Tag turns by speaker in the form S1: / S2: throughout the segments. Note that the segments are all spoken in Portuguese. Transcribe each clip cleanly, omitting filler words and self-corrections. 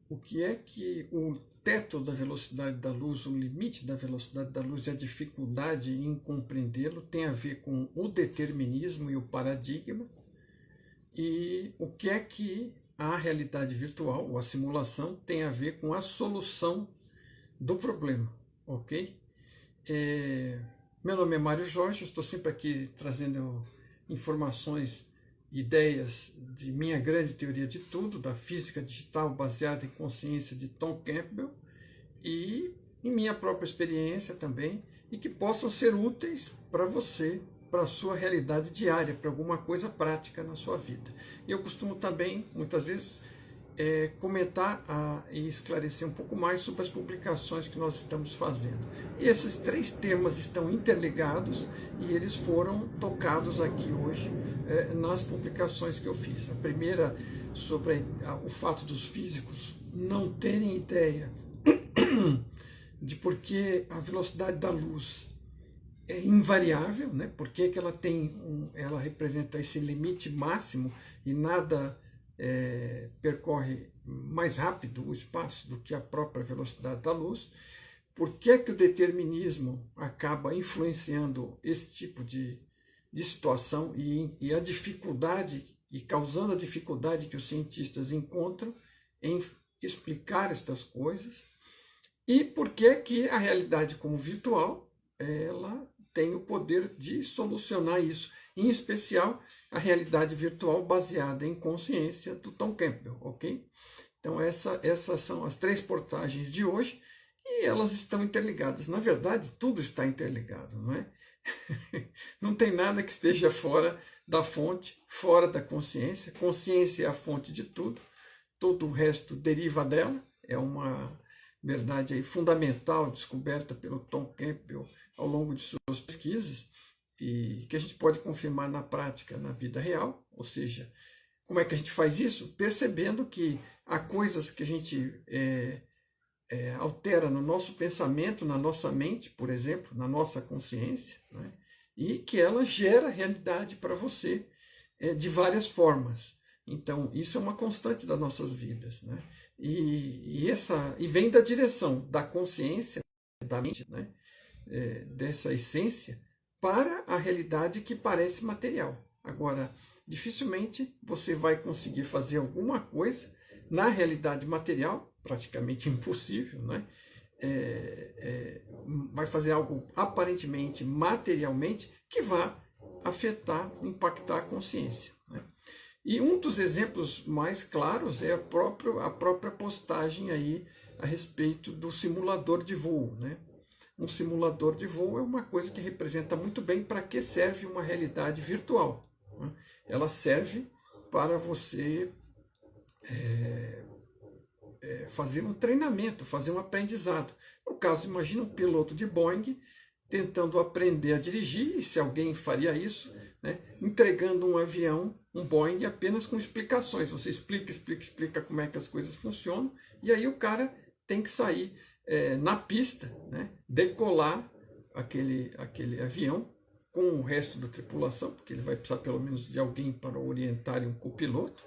S1: o que é que o teto da velocidade da luz, o limite da velocidade da luz e a dificuldade em compreendê-lo tem a ver com o determinismo e o paradigma, e o que é que a realidade virtual, ou a simulação, tem a ver com a solução do problema, ok? Meu nome é Mário Jorge, estou sempre aqui trazendo informações, ideias de minha grande teoria de tudo, da física digital baseada em consciência de Tom Campbell, e em minha própria experiência também, e que possam ser úteis para você, para a sua realidade diária, para alguma coisa prática na sua vida. Eu costumo também, muitas vezes, comentar e esclarecer um pouco mais sobre as publicações que nós estamos fazendo. E esses três temas estão interligados e eles foram tocados aqui hoje nas publicações que eu fiz. A primeira sobre o fato dos físicos não terem ideia de por que a velocidade da luz é invariável, né? Por que ela representa esse limite máximo e nada percorre mais rápido o espaço do que a própria velocidade da luz. Por que o determinismo acaba influenciando esse tipo de situação e a dificuldade, e causando a dificuldade que os cientistas encontram em explicar estas coisas, e por que a realidade como virtual ela tem o poder de solucionar isso, em especial a realidade virtual baseada em consciência do Tom Campbell, ok? Então essas são as três portagens de hoje e elas estão interligadas. Na verdade, tudo está interligado, não é? Não tem nada que esteja fora da fonte, fora da consciência. Consciência é a fonte de tudo, todo o resto deriva dela, é uma verdade aí fundamental descoberta pelo Tom Campbell ao longo de suas pesquisas e que a gente pode confirmar na prática, na vida real. Ou seja, como é que a gente faz isso? Percebendo que há coisas que a gente altera no nosso pensamento, na nossa mente, por exemplo, na nossa consciência, né? E que ela gera realidade para você de várias formas. Então, isso é uma constante das nossas vidas, né? E vem da direção da consciência, da mente, né? Dessa essência, para a realidade que parece material. Agora, dificilmente você vai conseguir fazer alguma coisa na realidade material, praticamente impossível, né? Vai fazer algo aparentemente, materialmente, que vá afetar, impactar a consciência, né? E um dos exemplos mais claros é a própria postagem aí a respeito do simulador de voo, né? Um simulador de voo é uma coisa que representa muito bem para que serve uma realidade virtual, né? Ela serve para você fazer um treinamento, fazer um aprendizado. No caso, imagina um piloto de Boeing tentando aprender a dirigir, e se alguém faria isso, né, entregando um avião, um Boeing, apenas com explicações. Você explica como é que as coisas funcionam, e aí o cara tem que sair na pista, né, decolar aquele avião com o resto da tripulação, porque ele vai precisar pelo menos de alguém para orientar um copiloto,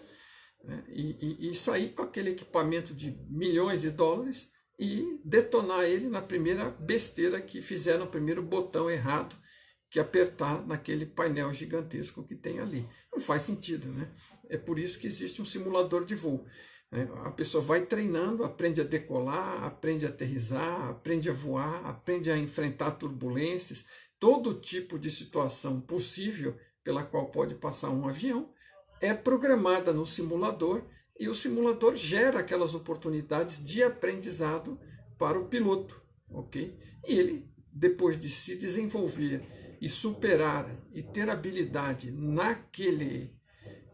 S1: né, e sair com aquele equipamento de milhões de dólares e detonar ele na primeira besteira que fizer, no primeiro botão errado que apertar naquele painel gigantesco que tem ali. Não faz sentido, né? É por isso que existe um simulador de voo, né? A pessoa vai treinando, aprende a decolar, aprende a aterrissar, aprende a voar, aprende a enfrentar turbulências, todo tipo de situação possível pela qual pode passar um avião, é programada no simulador, e o simulador gera aquelas oportunidades de aprendizado para o piloto, ok? E ele, depois de se desenvolver e superar e ter habilidade naquele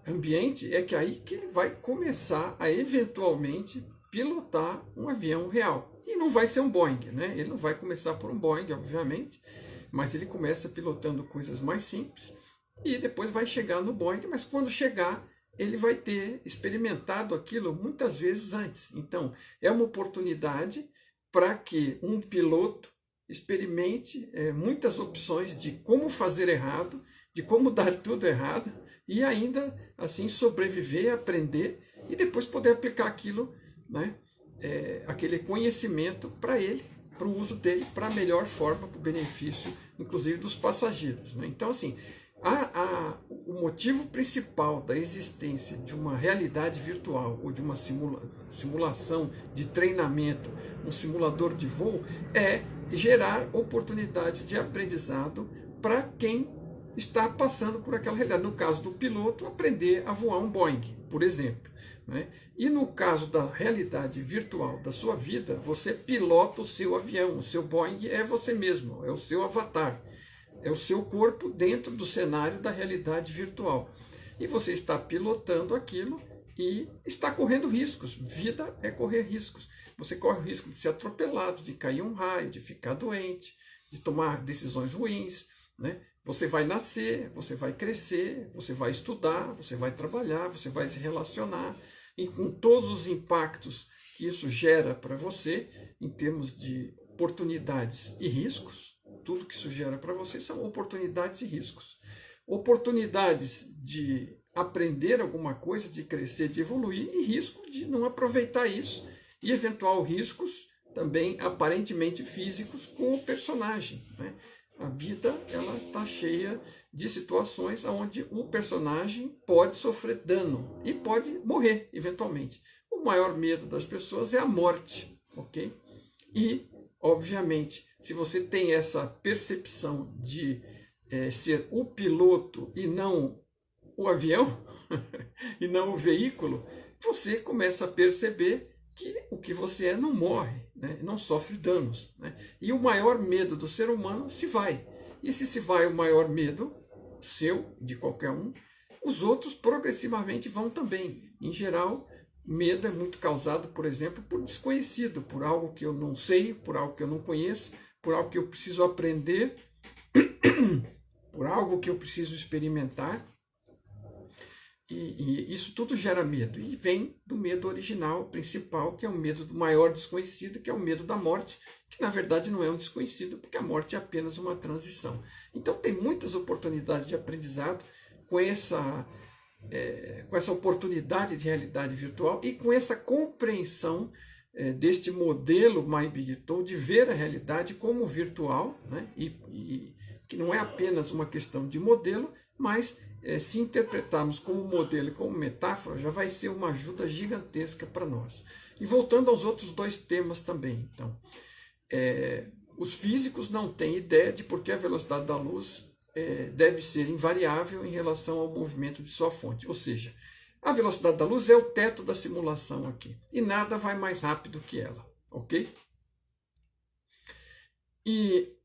S1: ambiente, é que aí que ele vai começar a eventualmente pilotar um avião real. E não vai ser um Boeing, né? Ele não vai começar por um Boeing, obviamente, mas ele começa pilotando coisas mais simples e depois vai chegar no Boeing, mas quando chegar, ele vai ter experimentado aquilo muitas vezes antes. Então, é uma oportunidade para que um piloto experimente muitas opções de como fazer errado, de como dar tudo errado, e ainda assim sobreviver, aprender, e depois poder aplicar aquilo, né, aquele conhecimento para ele, para o uso dele, para a melhor forma, para o benefício, inclusive, dos passageiros. Né? Então, assim, o motivo principal da existência de uma realidade virtual ou de uma simulação de treinamento, um simulador de voo, é gerar oportunidades de aprendizado para quem está passando por aquela realidade. No caso do piloto, aprender a voar um Boeing, por exemplo. Né? E no caso da realidade virtual da sua vida, você pilota o seu avião, o seu Boeing é você mesmo, é o seu avatar. É o seu corpo dentro do cenário da realidade virtual. E você está pilotando aquilo e está correndo riscos. Vida é correr riscos. Você corre o risco de ser atropelado, de cair um raio, de ficar doente, de tomar decisões ruins. Né? Você vai nascer, você vai crescer, você vai estudar, você vai trabalhar, você vai se relacionar. E com todos os impactos que isso gera para você, em termos de oportunidades e riscos, tudo que isso gera para você são oportunidades e riscos. Oportunidades de aprender alguma coisa, de crescer, de evoluir, e risco de não aproveitar isso, e eventual riscos também aparentemente físicos com o personagem. Né? A vida ela está cheia de situações onde o personagem pode sofrer dano e pode morrer eventualmente. O maior medo das pessoas é a morte, ok? E, obviamente, se você tem essa percepção de ser o piloto e não o avião, e não o veículo, você começa a perceber que o que você é não morre, né? Não sofre danos. Né? E o maior medo do ser humano se vai. E se vai o maior medo, seu, de qualquer um, os outros progressivamente vão também. Em geral, medo é muito causado, por exemplo, por desconhecido, por algo que eu não sei, por algo que eu não conheço, por algo que eu preciso aprender, por algo que eu preciso experimentar. E isso tudo gera medo. E vem do medo original, principal, que é o medo do maior desconhecido, que é o medo da morte, que na verdade não é um desconhecido, porque a morte é apenas uma transição. Então tem muitas oportunidades de aprendizado com essa oportunidade de realidade virtual e com essa compreensão deste modelo My Big Tool de ver a realidade como virtual, né? e que não é apenas uma questão de modelo, mas se interpretarmos como modelo e como metáfora, já vai ser uma ajuda gigantesca para nós. E voltando aos outros dois temas também. Então, os físicos não têm ideia de por que a velocidade da luz deve ser invariável em relação ao movimento de sua fonte. Ou seja, a velocidade da luz é o teto da simulação aqui. E nada vai mais rápido que ela. Ok? E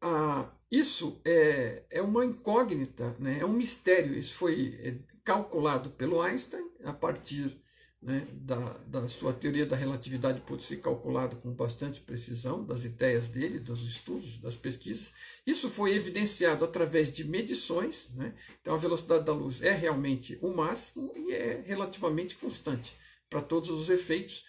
S1: isso é uma incógnita, né? É um mistério. Isso foi calculado pelo Einstein a partir, né, da sua teoria da relatividade, pôde ser calculado com bastante precisão, das ideias dele, dos estudos, das pesquisas. Isso foi evidenciado através de medições. Né? Então a velocidade da luz é realmente o máximo e é relativamente constante para todos os efeitos.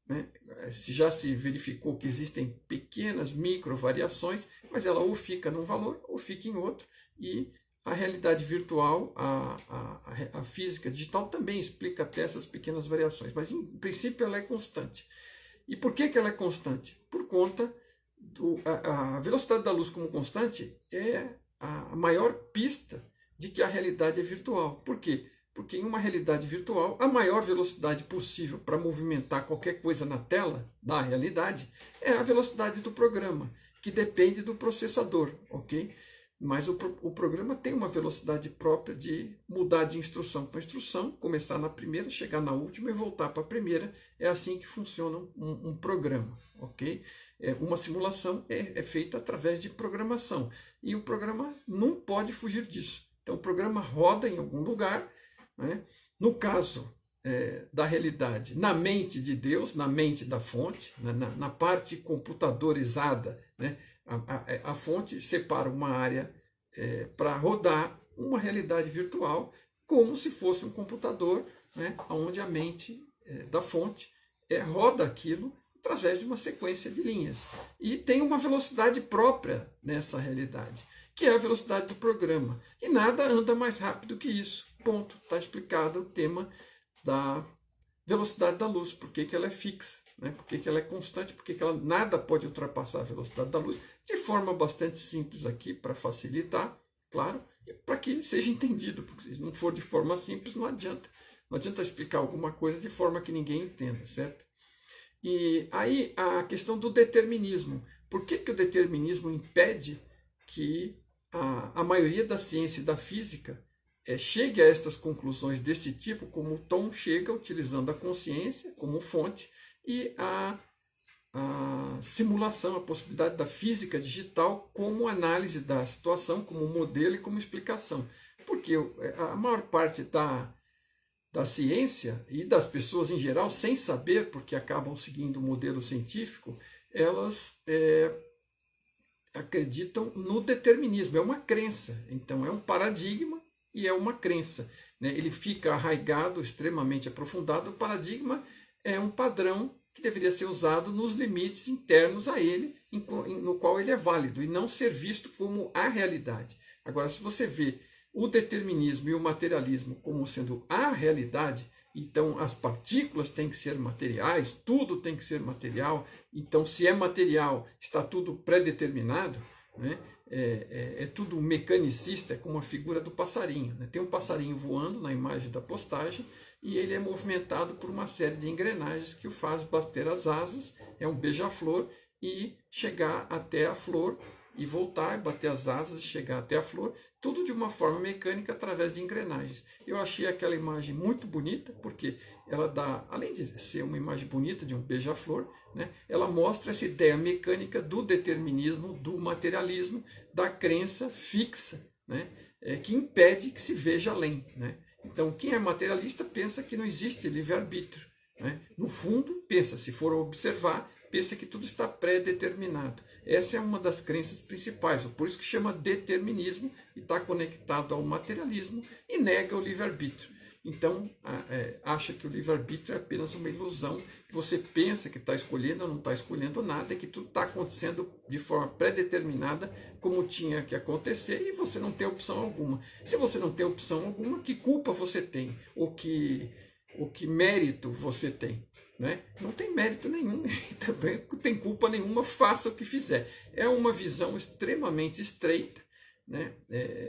S1: Né? Já se verificou que existem pequenas micro variações, mas ela ou fica num valor ou fica em outro, e a realidade virtual, a física digital também explica até essas pequenas variações, mas em princípio ela é constante. E por que ela é constante? Por conta a velocidade da luz como constante é a maior pista de que a realidade é virtual. Por quê? Porque em uma realidade virtual, a maior velocidade possível para movimentar qualquer coisa na tela da realidade é a velocidade do programa, que depende do processador, ok? Mas o programa tem uma velocidade própria de mudar de instrução para instrução, começar na primeira, chegar na última e voltar para a primeira. É assim que funciona um programa, ok? Uma simulação é feita através de programação e o programa não pode fugir disso. Então o programa roda em algum lugar, né? No caso da realidade, na mente de Deus, na mente da fonte, na parte computadorizada, né? A fonte separa uma área para rodar uma realidade virtual como se fosse um computador, né, onde a mente da fonte roda aquilo através de uma sequência de linhas. E tem uma velocidade própria nessa realidade, que é a velocidade do programa. E nada anda mais rápido que isso. Ponto. Está explicado o tema da velocidade da luz, por que ela é fixa. né? Por que ela é constante? Porque que ela nada pode ultrapassar a velocidade da luz, de forma bastante simples aqui, para facilitar, claro, para que seja entendido, porque se não for de forma simples, não adianta. Não adianta explicar alguma coisa de forma que ninguém entenda, certo? E aí a questão do determinismo. Por que o determinismo impede que a maioria da ciência e da física chegue a estas conclusões desse tipo, como o Tom chega utilizando a consciência como fonte e a simulação, a possibilidade da física digital como análise da situação, como modelo e como explicação? Porque a maior parte da ciência e das pessoas em geral, sem saber, porque acabam seguindo o modelo científico, elas acreditam no determinismo, é uma crença. Então é um paradigma e é uma crença, né? Ele fica arraigado, extremamente aprofundado. O paradigma é um padrão que deveria ser usado nos limites internos a ele, no qual ele é válido, e não ser visto como a realidade. Agora, se você vê o determinismo e o materialismo como sendo a realidade, então as partículas têm que ser materiais, tudo tem que ser material, então se é material, está tudo pré-determinado, né? É tudo mecanicista, é como a figura do passarinho, né? Tem um passarinho voando na imagem da postagem e ele é movimentado por uma série de engrenagens que o faz bater as asas, é um beija-flor, e chegar até a flor e voltar, bater as asas e chegar até a flor, tudo de uma forma mecânica através de engrenagens. Eu achei aquela imagem muito bonita, porque ela dá, além de ser uma imagem bonita de um beija-flor, né, ela mostra essa ideia mecânica do determinismo, do materialismo, da crença fixa, né, que impede que se veja além, né? Então, quem é materialista pensa que não existe livre-arbítrio, né? No fundo, pensa, se for observar, pensa que tudo está pré-determinado. Essa é uma das crenças principais, por isso que chama determinismo, e está conectado ao materialismo e nega o livre-arbítrio. Então, acha que o livre-arbítrio é apenas uma ilusão, que você pensa que está escolhendo ou não está escolhendo nada, e que tudo está acontecendo de forma pré-determinada, como tinha que acontecer, e você não tem opção alguma. Se você não tem opção alguma, que culpa você tem? Ou que mérito você tem? Né? Não tem mérito nenhum, também não tem culpa nenhuma, faça o que fizer. É uma visão extremamente estreita, né?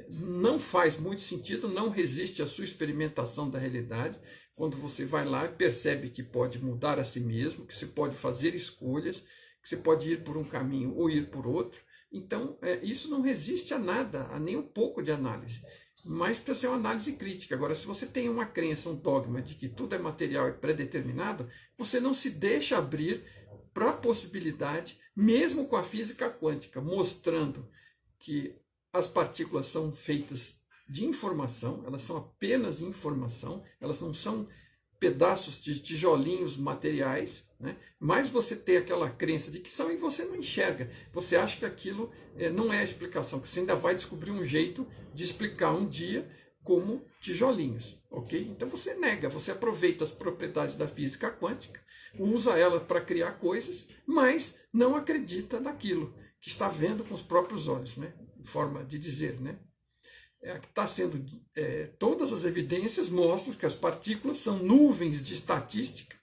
S1: Não faz muito sentido, não resiste à sua experimentação da realidade. Quando você vai lá e percebe que pode mudar a si mesmo, que você pode fazer escolhas, que você pode ir por um caminho ou ir por outro. Então, isso não resiste a nada, a nem um pouco de análise. Mas precisa ser uma análise crítica. Agora, se você tem uma crença, um dogma de que tudo é material e pré-determinado, você não se deixa abrir para a possibilidade, mesmo com a física quântica, mostrando que as partículas são feitas de informação, elas são apenas informação, elas não são pedaços de tijolinhos materiais, né? Mas você tem aquela crença de que são e você não enxerga. Você acha que aquilo não é a explicação, que você ainda vai descobrir um jeito de explicar um dia como tijolinhos, ok? Então você nega, você aproveita as propriedades da física quântica, usa ela para criar coisas, mas não acredita naquilo que está vendo com os próprios olhos, né? Forma de dizer, né? Está sendo, todas as evidências mostram que as partículas são nuvens de estatística,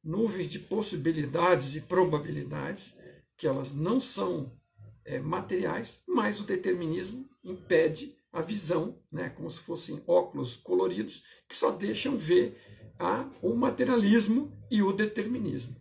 S1: nuvens de possibilidades e probabilidades, que elas não são materiais, mas o determinismo impede a visão, né, como se fossem óculos coloridos, que só deixam ver o materialismo e o determinismo.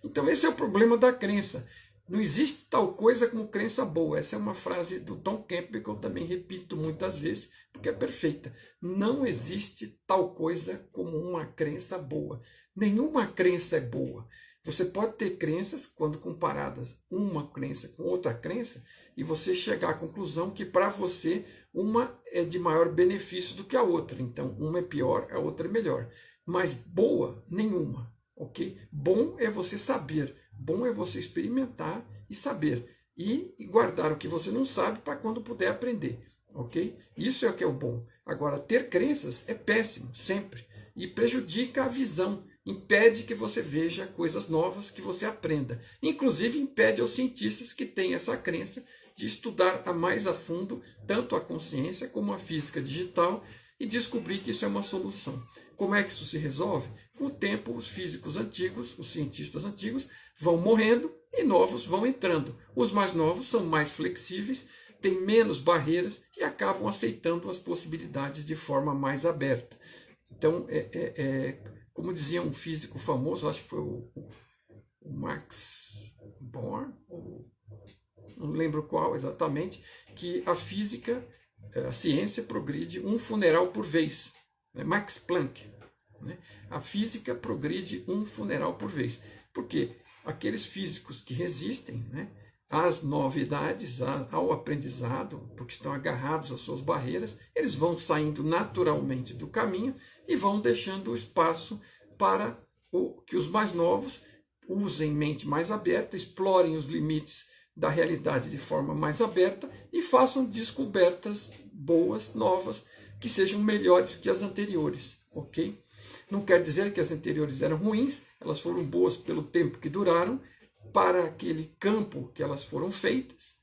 S1: Então esse é o problema da crença. Não existe tal coisa como crença boa. Essa é uma frase do Tom Campbell que eu também repito muitas vezes, porque é perfeita. Não existe tal coisa como uma crença boa. Nenhuma crença é boa. Você pode ter crenças, quando comparadas uma crença com outra crença, e você chegar à conclusão que para você uma é de maior benefício do que a outra. Então, uma é pior, a outra é melhor. Mas boa, nenhuma. Ok? Bom é você saber. Bom é você experimentar e saber. E guardar o que você não sabe para quando puder aprender. Ok? Isso é o que é o bom. Agora, ter crenças é péssimo, sempre. E prejudica a visão. Impede que você veja coisas novas, que você aprenda. Inclusive, impede aos cientistas que têm essa crença de estudar mais a fundo tanto a consciência como a física digital e descobrir que isso é uma solução. Como é que isso se resolve? Com o tempo, os físicos antigos, os cientistas antigos, vão morrendo e novos vão entrando. Os mais novos são mais flexíveis, têm menos barreiras e acabam aceitando as possibilidades de forma mais aberta. Então, como dizia um físico famoso, acho que foi o Max Born, não lembro qual exatamente, que a física, a ciência progride um funeral por vez. Max Planck. A física progride um funeral por vez. Porque aqueles físicos que resistem às novidades, ao aprendizado, porque estão agarrados às suas barreiras, eles vão saindo naturalmente do caminho e vão deixando o espaço para que os mais novos usem mente mais aberta, explorem os limites da realidade de forma mais aberta e façam descobertas boas, novas, que sejam melhores que as anteriores, ok? Não quer dizer que as anteriores eram ruins, elas foram boas pelo tempo que duraram, para aquele campo que elas foram feitas,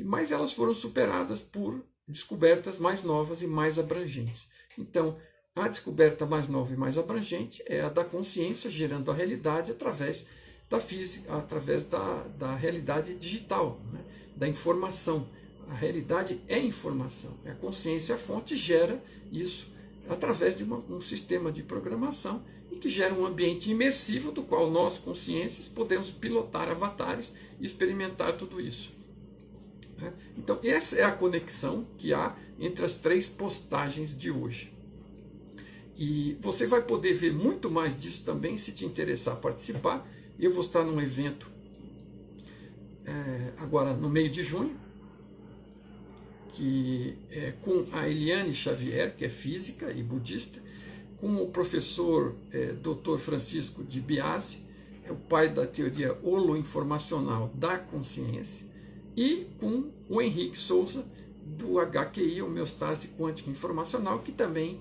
S1: mas elas foram superadas por descobertas mais novas e mais abrangentes. Então, a descoberta mais nova e mais abrangente é a da consciência gerando a realidade através da física, através da realidade digital, da informação. A realidade é informação. A consciência, a fonte, gera isso através de um sistema de programação e que gera um ambiente imersivo do qual nós, consciências, podemos pilotar avatares e experimentar tudo isso. Então, essa é a conexão que há entre as 3 postagens de hoje. E você vai poder ver muito mais disso também se te interessar participar. Eu vou estar num evento agora no meio de junho, que é com a Eliane Xavier, que é física e budista, com o professor Dr. Francisco de Biasi, é o pai da teoria holoinformacional da consciência, e com o Henrique Souza, do HQI, Homeostase Quântica Informacional, que também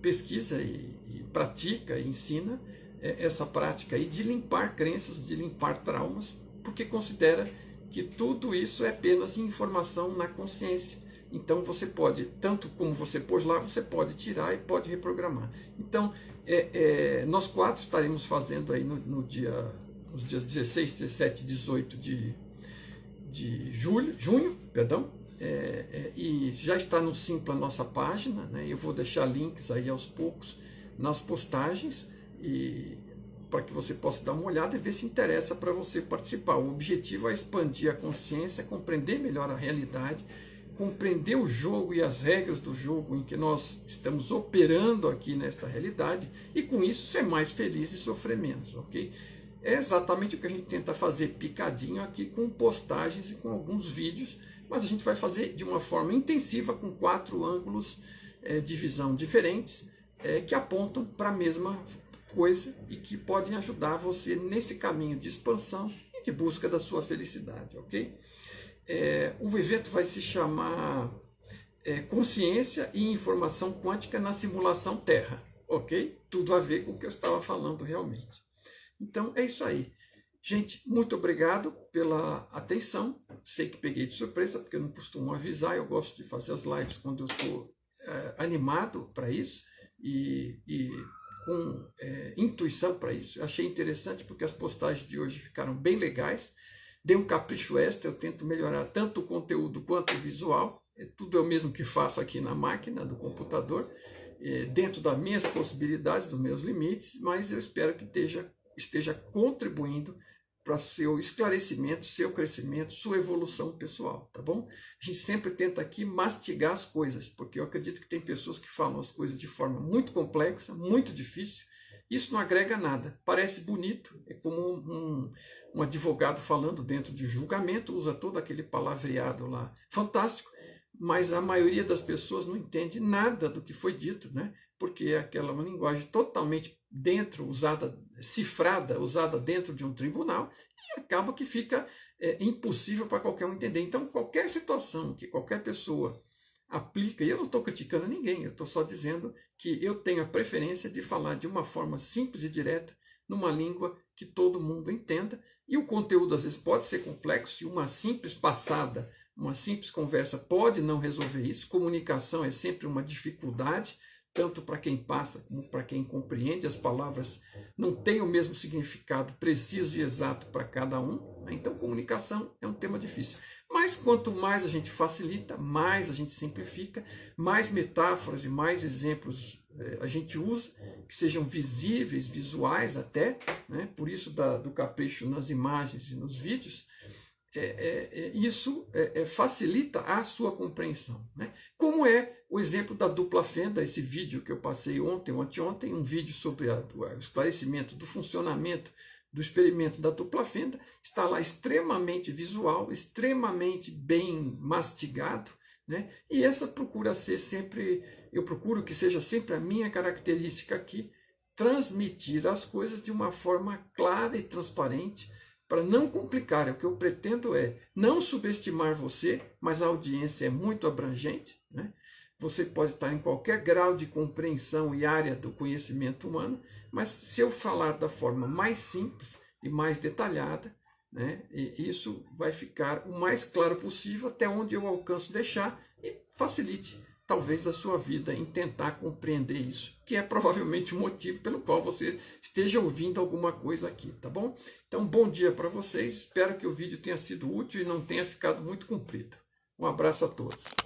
S1: pesquisa e pratica e ensina essa prática aí de limpar crenças, de limpar traumas, porque considera que tudo isso é apenas informação na consciência. Então você pode, tanto como você pôs lá, você pode tirar e pode reprogramar. Então, nós 4 estaremos fazendo aí nos dias 16, 17 e 18 de junho, e já está no Simpla nossa página, eu vou deixar links aí aos poucos nas postagens, para que você possa dar uma olhada e ver se interessa para você participar. O objetivo é expandir a consciência, compreender melhor a realidade, compreender o jogo e as regras do jogo em que nós estamos operando aqui nesta realidade, e com isso ser mais feliz e sofrer menos, ok? É exatamente o que a gente tenta fazer picadinho aqui, com postagens e com alguns vídeos, mas a gente vai fazer de uma forma intensiva, com 4 ângulos de visão diferentes, que apontam para a mesma coisa e que podem ajudar você nesse caminho de expansão e de busca da sua felicidade, ok? O evento vai se chamar Consciência e Informação Quântica na Simulação Terra, ok? Tudo a ver com o que eu estava falando realmente. Então é isso aí. Gente, muito obrigado pela atenção. Sei que peguei de surpresa, porque eu não costumo avisar, eu gosto de fazer as lives quando eu estou animado para isso e com intuição para isso. Eu achei interessante porque as postagens de hoje ficaram bem legais. Dei um capricho extra, eu tento melhorar tanto o conteúdo quanto o visual. Tudo eu mesmo que faço aqui na máquina do computador, dentro das minhas possibilidades, dos meus limites, mas eu espero que esteja contribuindo para o seu esclarecimento, seu crescimento, sua evolução pessoal, tá bom? A gente sempre tenta aqui mastigar as coisas, porque eu acredito que tem pessoas que falam as coisas de forma muito complexa, muito difícil. Isso não agrega nada. Parece bonito, é como um advogado falando dentro de julgamento, usa todo aquele palavreado lá, fantástico, mas a maioria das pessoas não entende nada do que foi dito, porque é aquela uma linguagem totalmente cifrada, usada dentro de um tribunal, e acaba que fica impossível para qualquer um entender. Então, qualquer situação que qualquer pessoa aplica, e eu não estou criticando ninguém, eu estou só dizendo que eu tenho a preferência de falar de uma forma simples e direta, numa língua que todo mundo entenda, e o conteúdo às vezes pode ser complexo, e uma simples passada, uma simples conversa pode não resolver isso. Comunicação é sempre uma dificuldade, tanto para quem passa como para quem compreende. As palavras não têm o mesmo significado preciso e exato para cada um, né? Então, comunicação é um tema difícil. Mas quanto mais a gente facilita, mais a gente simplifica, mais metáforas e mais exemplos a gente usa, que sejam visíveis, visuais até, né? Por isso do capricho nas imagens e nos vídeos. Isso facilita a sua compreensão, né? Como é o exemplo da dupla fenda, esse vídeo que eu passei ontem ou anteontem, um vídeo sobre o esclarecimento do funcionamento do experimento da dupla fenda, está lá extremamente visual, extremamente bem mastigado, né? E essa procura ser sempre, eu procuro que seja sempre a minha característica aqui, transmitir as coisas de uma forma clara e transparente, para não complicar. O que eu pretendo é não subestimar você, mas a audiência é muito abrangente, né? Você pode estar em qualquer grau de compreensão e área do conhecimento humano, mas se eu falar da forma mais simples e mais detalhada, né, isso vai ficar o mais claro possível até onde eu alcanço deixar e facilite talvez a sua vida em tentar compreender isso, que é provavelmente o motivo pelo qual você esteja ouvindo alguma coisa aqui, tá bom? Então, bom dia para vocês, espero que o vídeo tenha sido útil e não tenha ficado muito comprido. Um abraço a todos.